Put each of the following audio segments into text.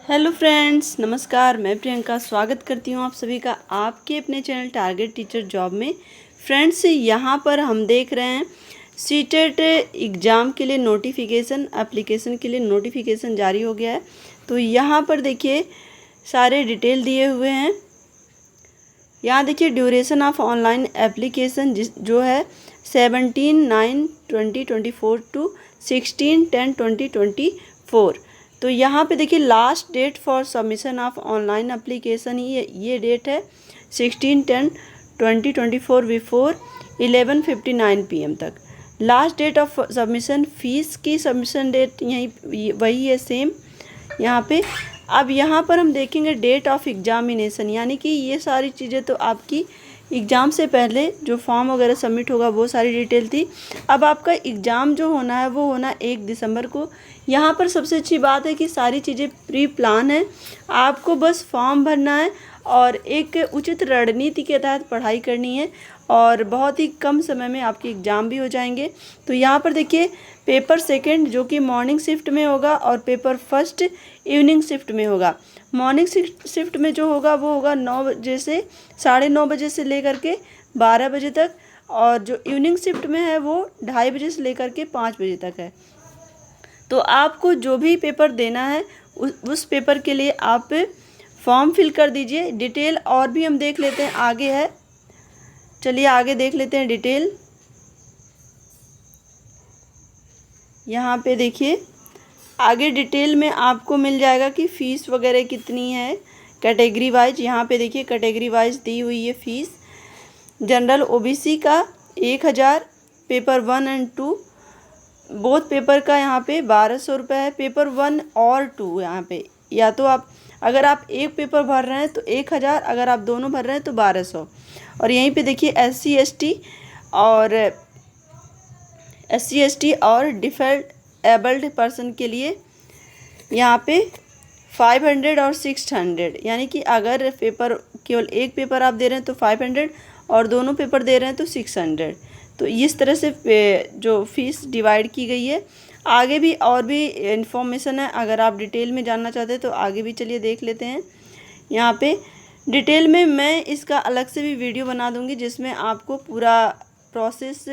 Hello friends, नमस्कार। मैं प्रियंका स्वागत करती हूँ आप सभी का आपके अपने चैनल टारगेट टीचर जॉब में। फ्रेंड्स, यहाँ पर हम देख रहे हैं सीटेट एग्ज़ाम के लिए नोटिफिकेशन, एप्लीकेशन के लिए नोटिफिकेशन जारी हो गया है। तो यहाँ पर देखिए सारे डिटेल दिए हुए हैं। यहाँ देखिए ड्यूरेशन ऑफ ऑनलाइन एप्लीकेशन जो है 17/9/2024 टू 16/10/2024। तो यहाँ पे देखिए last date for submission of online application ही ये डेट है 16/10/2024 बिफोर 11:59 PM तक। Last date of submission, fees की सबमिशन डेट यही वही है सेम यहाँ पे। अब यहाँ पर हम देखेंगे डेट ऑफ एग्जामिनेशन, यानी कि ये सारी चीज़ें तो आपकी एग्ज़ाम से पहले जो फॉर्म वगैरह सबमिट होगा वो सारी डिटेल थी। अब आपका एग्ज़ाम जो होना है वो होना 1 दिसंबर को। यहाँ पर सबसे अच्छी बात है कि सारी चीज़ें प्री प्लान है, आपको बस फॉर्म भरना है और एक उचित रणनीति के तहत पढ़ाई करनी है और बहुत ही कम समय में आपके एग्ज़ाम भी हो जाएंगे। तो यहाँ पर देखिए पेपर सेकंड जो कि मॉर्निंग शिफ्ट में होगा और पेपर फर्स्ट इवनिंग शिफ्ट में होगा। मॉर्निंग शिफ्ट में जो होगा वो होगा 9 बजे से 9:30 बजे से लेकर के 12 बजे तक, और जो इवनिंग शिफ्ट में है वो 2:30 बजे से लेकर के 5 बजे तक है। तो आपको जो भी पेपर देना है उस पेपर के लिए आप फॉर्म फिल कर दीजिए। डिटेल और भी हम देख लेते हैं, आगे है, चलिए आगे देख लेते हैं डिटेल। यहाँ पे देखिए आगे डिटेल में आपको मिल जाएगा कि फ़ीस वगैरह कितनी है कैटेगरी वाइज। यहाँ पे देखिए कैटेगरी वाइज दी हुई है फ़ीस। जनरल ओबीसी का 1000, पेपर 1 और 2 बोथ पेपर का यहाँ पे 1200 रुपये है। पेपर 1 और 2 यहाँ पे या तो आप अगर आप एक पेपर भर रहे हैं तो 1000, अगर आप दोनों भर रहे हैं तो 1200। और यहीं पे देखिए SC ST और डिफेबल्ड पर्सन के लिए यहाँ पे 500 और 600, यानी कि अगर पेपर केवल एक पेपर आप दे रहे हैं तो 500 और दोनों पेपर दे रहे हैं तो 600। तो इस तरह से जो फीस डिवाइड की गई है। आगे भी और भी इन्फॉर्मेशन है, अगर आप डिटेल में जानना चाहते हैं तो आगे भी चलिए देख लेते हैं। यहाँ पे डिटेल में मैं इसका अलग से भी वीडियो बना दूँगी जिसमें आपको पूरा प्रोसेस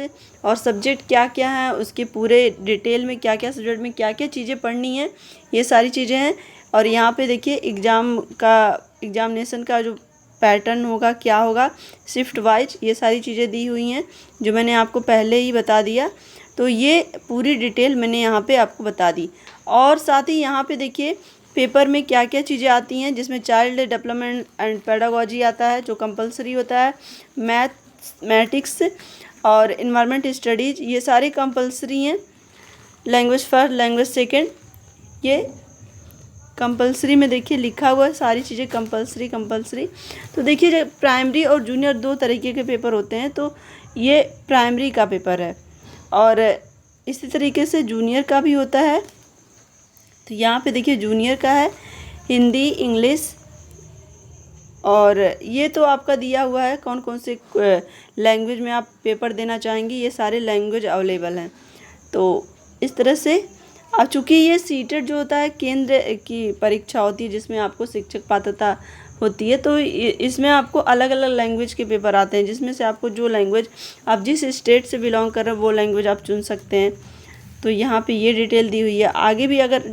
और सब्जेक्ट क्या क्या है, उसके पूरे डिटेल में क्या क्या सब्जेक्ट में क्या क्या चीज़ें पढ़नी है, ये सारी चीज़ें हैं। और यहाँ पे देखिए एग्जामिनेशन का जो पैटर्न होगा क्या होगा शिफ्ट वाइज, ये सारी चीज़ें दी हुई हैं जो मैंने आपको पहले ही बता दिया। तो ये पूरी डिटेल मैंने यहाँ पे आपको बता दी। और साथ ही यहाँ पे देखिए पेपर में क्या क्या चीज़ें आती हैं, जिसमें चाइल्ड डेवलपमेंट एंड पेडागोजी आता है जो कंपलसरी होता है, मैथमेटिक्स और इन्वायरमेंट स्टडीज़ ये सारी कंपलसरी हैं। लैंग्वेज फर्स्ट, लैंग्वेज सेकंड, ये कंपलसरी में देखिए लिखा हुआ है, सारी चीज़ें कंपलसरी। तो देखिए जब प्राइमरी और जूनियर 2 तरीके के पेपर होते हैं, तो ये प्राइमरी का पेपर है और इसी तरीके से जूनियर का भी होता है। तो यहाँ पे देखिए जूनियर का है हिंदी, इंग्लिश, और ये तो आपका दिया हुआ है कौन कौन से लैंग्वेज में आप पेपर देना चाहेंगे, ये सारे लैंग्वेज अवेलेबल हैं। तो इस तरह से अब चूँकि ये सीटेट जो होता है केंद्र की परीक्षा होती है जिसमें आपको शिक्षक पात्रता होती है, तो इसमें आपको अलग अलग लैंग्वेज के पेपर आते हैं, जिसमें से आपको जो लैंग्वेज आप जिस स्टेट से बिलोंग कर रहे हो वो लैंग्वेज आप चुन सकते हैं। तो यहाँ पे ये डिटेल दी हुई है। आगे भी अगर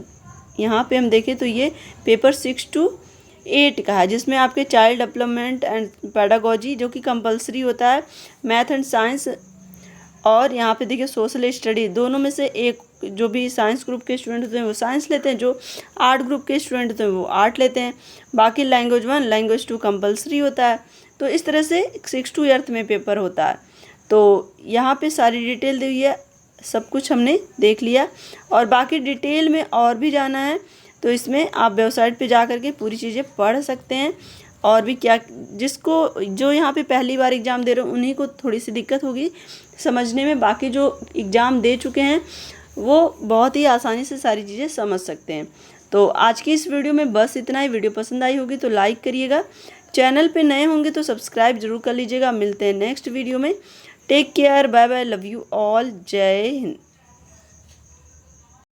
यहाँ पे हम देखें तो ये पेपर 6 to 8 का है, जिसमें आपके चाइल्ड डेवलपमेंट एंड पेडागोजी जो कि कंपलसरी होता है, मैथ एंड साइंस, और यहाँ पे देखिए सोशल स्टडी। दोनों में से एक, जो भी साइंस ग्रुप के स्टूडेंट होते हैं वो साइंस लेते हैं, जो आर्ट ग्रुप के स्टूडेंट होते हैं वो आर्ट लेते हैं। बाकी लैंग्वेज 1, लैंग्वेज 2 कंपलसरी होता है। तो इस तरह से 6 to 8 में पेपर होता है। तो यहाँ पे सारी डिटेल दी हुई है, सब कुछ हमने देख लिया। और बाकी डिटेल में और भी जाना है तो इसमें आप वेबसाइट पे जा कर के पूरी चीज़ें पढ़ सकते हैं। और भी क्या, जो यहाँ पे पहली बार एग्ज़ाम दे रहे हो उन्हीं को थोड़ी सी दिक्कत होगी समझने में, बाकी जो एग्ज़ाम दे चुके हैं वो बहुत ही आसानी से सारी चीज़ें समझ सकते हैं। तो आज की इस वीडियो में बस इतना ही। वीडियो पसंद आई होगी तो लाइक करिएगा, चैनल पे नए होंगे तो सब्सक्राइब जरूर कर लीजिएगा। मिलते हैं नेक्स्ट वीडियो में। Take care, bye bye, love you all, जय हिंद।